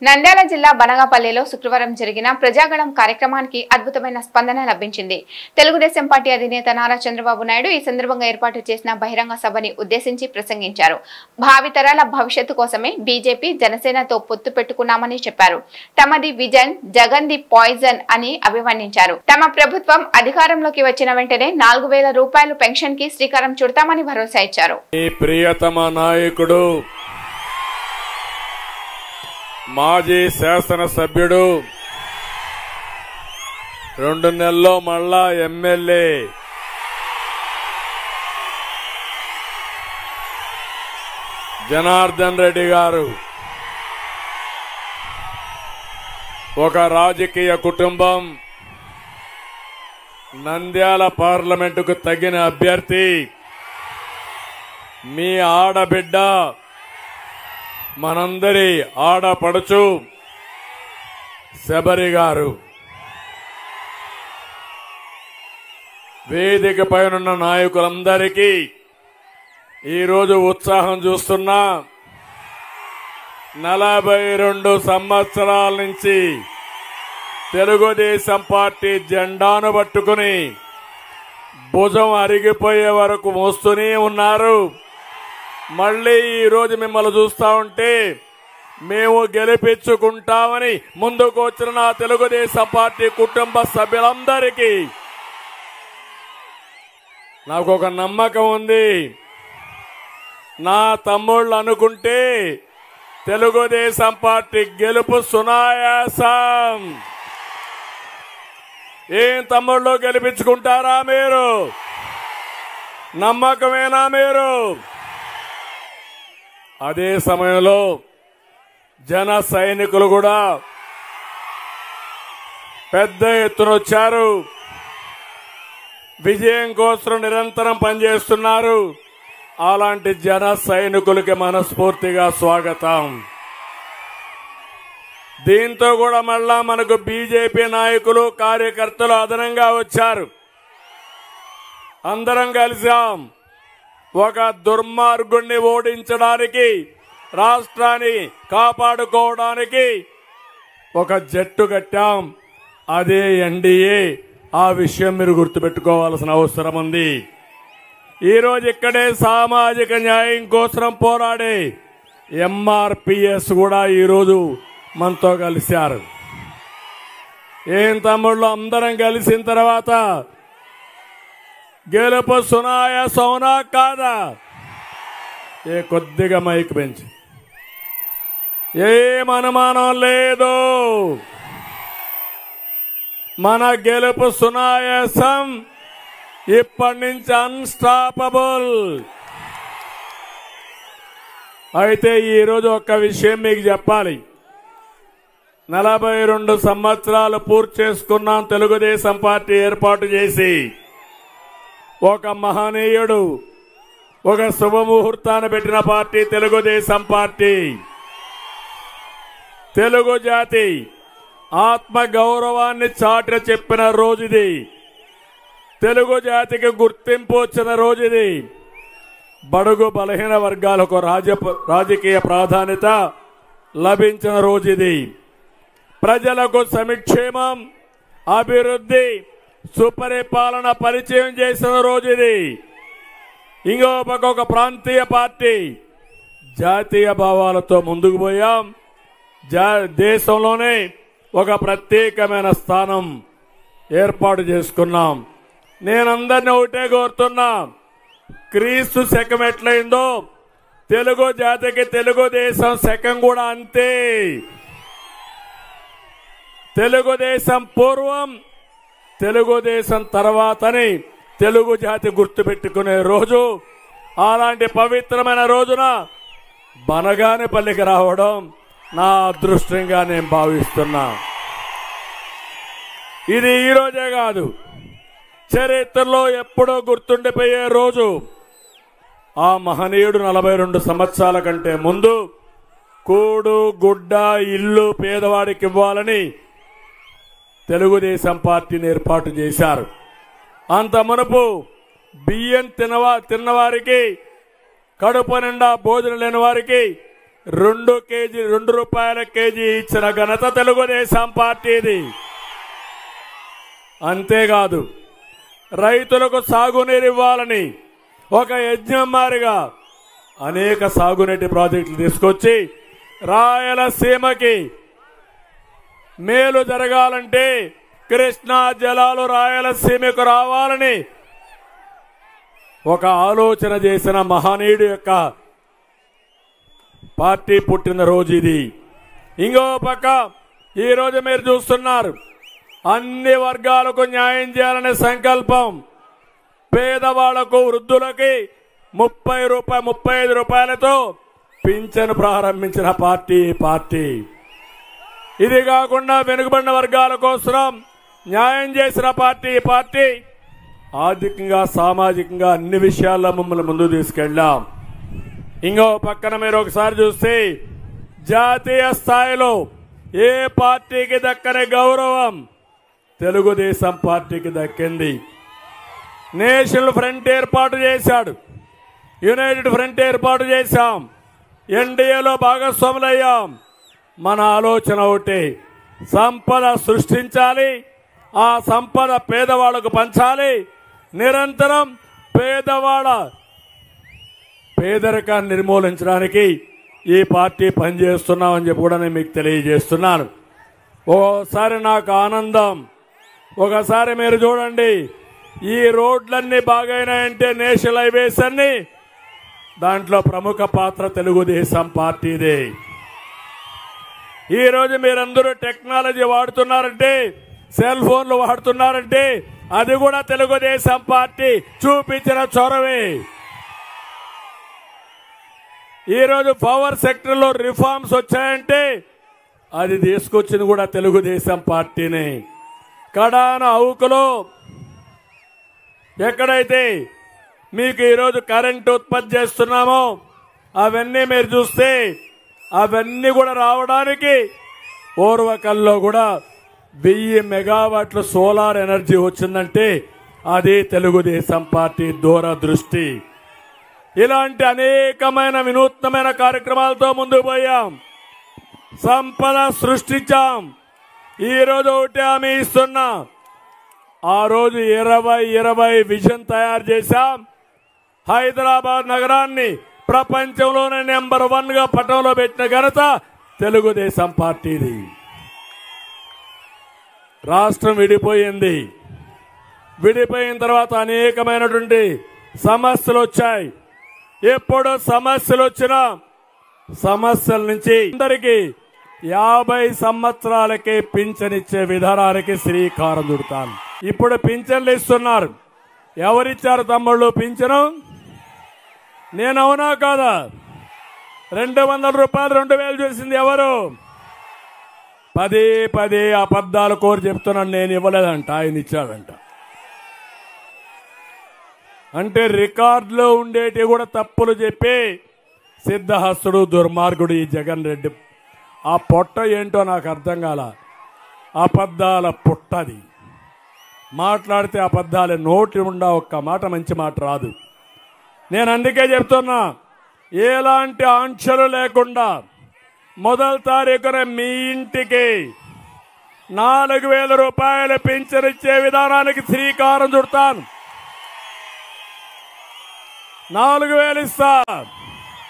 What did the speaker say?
నంద్యాల జిల్లా బనగాపల్లిలో శుక్రవారం జరిగిన ప్రజాగళం కార్యక్రమానికి అద్భుతమైన స్పందన లభించింది. తెలుగుదేశం పార్టీ అధినేత నారా చంద్రబాబు నాయుడు ఈ సందర్భంగా ఏర్పాటు చేసిన బహిరంగ సభని ఉద్దేశించి ప్రసంగించారు. భావితరాల భవిష్యత్తు కోసమే బీజేపీ జనసేనతో పొత్తు పెట్టుకున్నామని చెప్పారు. తమది విజన్, జగన్ది పాయిజన్ అని అభివర్ణించారు. తమ ప్రభుత్వం అధికారంలోకి వచ్చిన వెంటనే 4,000 రూపాయలు పెన్షన్ కి శ్రీకారం చుడతామని భరోసా ఇచ్చారు. మాజీ శాసనసభ్యుడు 2 నెలల్లో మళ్ళా ఎమ్మెల్యే జనార్దన్ రెడ్డి గారు ఒక రాజకీయ కుటుంబం, నంద్యాల పార్లమెంటుకు తగిన అభ్యర్థి, మీ ఆడబిడ్డ, మనందరి ఆడపడుచు శబరి గారు. వేదిక పైనున్న నాయకులందరికీ ఈరోజు ఉత్సాహం చూస్తున్నా. 42 సంవత్సరాల నుంచి తెలుగుదేశం పార్టీ జెండాను పట్టుకుని భుజం అరిగిపోయే వరకు మోస్తూనే ఉన్నారు. మళ్లీ ఈ రోజు మిమ్మల్ని చూస్తా ఉంటే మేము గెలిపించుకుంటామని ముందుకు వచ్చిన నా తెలుగుదేశం పార్టీ కుటుంబ సభ్యులందరికీ నాకు ఒక నమ్మకం ఉంది. నా తమ్ముళ్ళు అనుకుంటే తెలుగుదేశం పార్టీ గెలుపు సునాయాసం. ఏం తమ్ముళ్ళు, గెలిపించుకుంటారా మీరు? నమ్మకమేనా మీరు? అదే సమయంలో జన సైనికులు కూడా పెద్ద ఎత్తున వచ్చారు. విజయం కోసం నిరంతరం పనిచేస్తున్నారు. అలాంటి జన సైనికులకి మనస్ఫూర్తిగా స్వాగతం. దీంతో కూడా మళ్ళా మనకు బీజేపీ నాయకులు, కార్యకర్తలు అదనంగా వచ్చారు. అందరం కలిసాం. ఒక దుర్మార్గుణ్ణి ఓడించడానికి, రాష్ట్రాన్ని కాపాడుకోవడానికి ఒక జట్టు కట్టాం. అదే ఎన్డీఏ. ఆ విషయం మీరు గుర్తుపెట్టుకోవాల్సిన అవసరం ఉంది. ఈరోజు ఇక్కడే సామాజిక న్యాయం కోసం పోరాడే ఎంఆర్పీఎస్ కూడా ఈరోజు మనతో కలిశారు. ఏం తమ్ముళ్ళు, అందరం కలిసిన తర్వాత గెలుపు సునాయాసమా కాదా? కొద్దిగా మైక్ పెంచి, ఏం అనుమానం లేదు, మన గెలుపు సునాయాసం. ఇప్పటి నుంచి అన్స్టాపబుల్. అయితే ఈరోజు ఒక్క విషయం మీకు చెప్పాలి. 42 సంవత్సరాలు పూర్తి చేసుకున్నాం తెలుగుదేశం పార్టీ ఏర్పాటు చేసి. ఒక మహనీయుడు, ఒక శుభముహూర్తాన్ని పెట్టిన పార్టీ తెలుగుదేశం పార్టీ. తెలుగు జాతి ఆత్మ గౌరవాన్ని చాటి చెప్పిన రోజుది. తెలుగు జాతికి గుర్తింపు వచ్చిన రోజుది. బడుగు బలహీన వర్గాలకు రాజకీయ ప్రాధాన్యత లభించిన రోజుది. ప్రజలకు సంక్షేమం, అభివృద్ధి, సుపరిపాలన పరిచయం చేసిన రోజుది. ఇంకో పక్క ఒక ప్రాంతీయ పార్టీ జాతీయ భావాలతో ముందుకు పోయాం. దేశంలోనే ఒక ప్రత్యేకమైన స్థానం ఏర్పాటు చేసుకున్నాం. నేనందరినీ ఒకటే కోరుతున్నా, క్రీస్తు శకం ఎట్లయిందో తెలుగు జాతికి తెలుగుదేశం శకం కూడా అంతే. తెలుగుదేశం పూర్వం, తెలుగుదేశం తర్వాతని తెలుగు జాతి గుర్తుపెట్టుకునే రోజు. అలాంటి పవిత్రమైన రోజున బనగానేపల్లికి రావడం నా అదృష్టంగా నేను భావిస్తున్నా. ఇది ఈ రోజే కాదు, చరిత్రలో ఎప్పుడో గుర్తుండిపోయే రోజు. ఆ మహనీయుడు 42 సంవత్సరాల కంటే ముందు కూడు, గుడ్డ, ఇల్లు పేదవాడికి ఇవ్వాలని తెలుగుదేశం పార్టీని ఏర్పాటు చేశారు. అంత మునుపు బియ్యం తిన్నవారికి, కడుపు నిండా భోజనం లేని వారికి ₹2 కేజీ ఇచ్చిన ఘనత తెలుగుదేశం పార్టీది. అంతేకాదు రైతులకు సాగునీరు ఇవ్వాలని ఒక యజ్ఞం మారిగా అనేక సాగునీటి ప్రాజెక్టులు తీసుకొచ్చి రాయలసీమకి మేలు జరగాలంటే కృష్ణా జలాలు రాయలసీమకు రావాలని ఒక ఆలోచన చేసిన మహనీయుడు యొక్క పార్టీ పుట్టినరోజు ఇది. ఇంకో పక్క ఈరోజు మీరు చూస్తున్నారు అన్ని వర్గాలకు న్యాయం చేయాలనే సంకల్పం. పేదవాళ్లకు వృద్ధులకి ₹35 పింఛను ప్రారంభించిన పార్టీ. ఇది కాకుండా వెనుకబడిన వర్గాల కోసం న్యాయం చేసిన పార్టీ. ఆర్థికంగా సామాజికంగా అన్ని విషయాల్లో మమ్మల్ని ముందుకు తీసుకెళ్ళాం. ఇంకో పక్కన మీరు ఒకసారి చూస్తే జాతీయ స్థాయిలో ఏ పార్టీకి దక్కని గౌరవం తెలుగుదేశం పార్టీకి దక్కింది. నేషనల్ ఫ్రంట్ ఏర్పాటు చేశాడు, యునైటెడ్ ఫ్రంట్ ఏర్పాటు చేశాం, ఎన్డీఏలో భాగస్వాములయ్యాం. మన ఆలోచన ఒకటి, సంపద సృష్టించాలి, ఆ సంపద పేదవాళ్లకు పంచాలి, నిరంతరం పేదవాళ్ళ పేదరికాన్ని నిర్మూలించడానికి ఈ పార్టీ పనిచేస్తున్నామని చెప్పి కూడా నేను మీకు తెలియజేస్తున్నాను. ఓసారి నాకు ఆనందం, ఒకసారి మీరు చూడండి ఈ రోడ్లన్నీ బాగైనాయంటే నేషనల్ హైవేస్ అన్ని దాంట్లో ప్రముఖ పాత్ర తెలుగుదేశం పార్టీదే. ఈ రోజు మీరందరూ టెక్నాలజీ వాడుతున్నారంటే, సెల్ ఫోన్లు వాడుతున్నారంటే అది కూడా తెలుగుదేశం పార్టీ చూపించిన చొరవే. ఈరోజు పవర్ సెక్టర్ లో రిఫార్మ్స్ వచ్చాయంటే అది తీసుకొచ్చింది కూడా తెలుగుదేశం పార్టీనే. కడాన అవుకులో ఎక్కడైతే మీకు ఈరోజు కరెంట్ ఉత్పత్తి చేస్తున్నామో అవన్నీ మీరు చూస్తే అవన్నీ కూడా రావడానికి ఓర్వకల్లో కూడా 1000 మెగావాట్ల సోలార్ ఎనర్జీ వచ్చిందంటే అది తెలుగుదేశం పార్టీ దూరదృష్టి. ఇలాంటి అనేకమైన వినూత్నమైన కార్యక్రమాలతో ముందుకు పోయాం, సంపద సృష్టించాం. ఈ రోజు ఒకటి హామీ ఇస్తున్నా, ఆ రోజు 2020 విజన్ తయారు చేశాం. హైదరాబాద్ నగరాన్ని ప్రపంచంలోనే నెంబర్ 1 గా పటంలో పెట్టిన ఘనత తెలుగుదేశం పార్టీది. రాష్ట్రం విడిపోయింది, విడిపోయిన తర్వాత అనేకమైనటువంటి సమస్యలు వచ్చాయి. ఎప్పుడు సమస్యలు వచ్చినా సమస్యల నుంచి అందరికీ 50 సంవత్సరాలకే పింఛనిచ్చే విధానానికి శ్రీకారం చుడతాను. ఇప్పుడు పింఛన్లు ఇస్తున్నారు. ఎవరిచ్చారు తమ్ముళ్ళు పింఛను? నేను అవునా కాదా? ₹200 2000 చేసింది ఎవరు? పదే అబద్ధాలు కోరి చెప్తున్నాను. నేను ఇవ్వలేదంట, ఆయన ఇచ్చాడంట. అంటే రికార్డులో ఉండేటి కూడా తప్పులు చెప్పి సిద్ధహస్తుడు దుర్మార్గుడు ఈ జగన్ రెడ్డి. ఆ పొట్ట ఏంటో నాకు అర్థం కాల. అబద్ధాల పుట్టది. మాట్లాడితే అబద్ధాలే, నోటి ఉండా ఒక్క మాట మంచి మాట రాదు. నేను అందుకే చెప్తున్నా, ఎలాంటి ఆంక్షలు లేకుండా మొదటి తారీఖున మీ ఇంటికి ₹4000 పింఛనిచ్చే విధానానికి శ్రీకారం చుడతాను. 4000 ఇస్తా.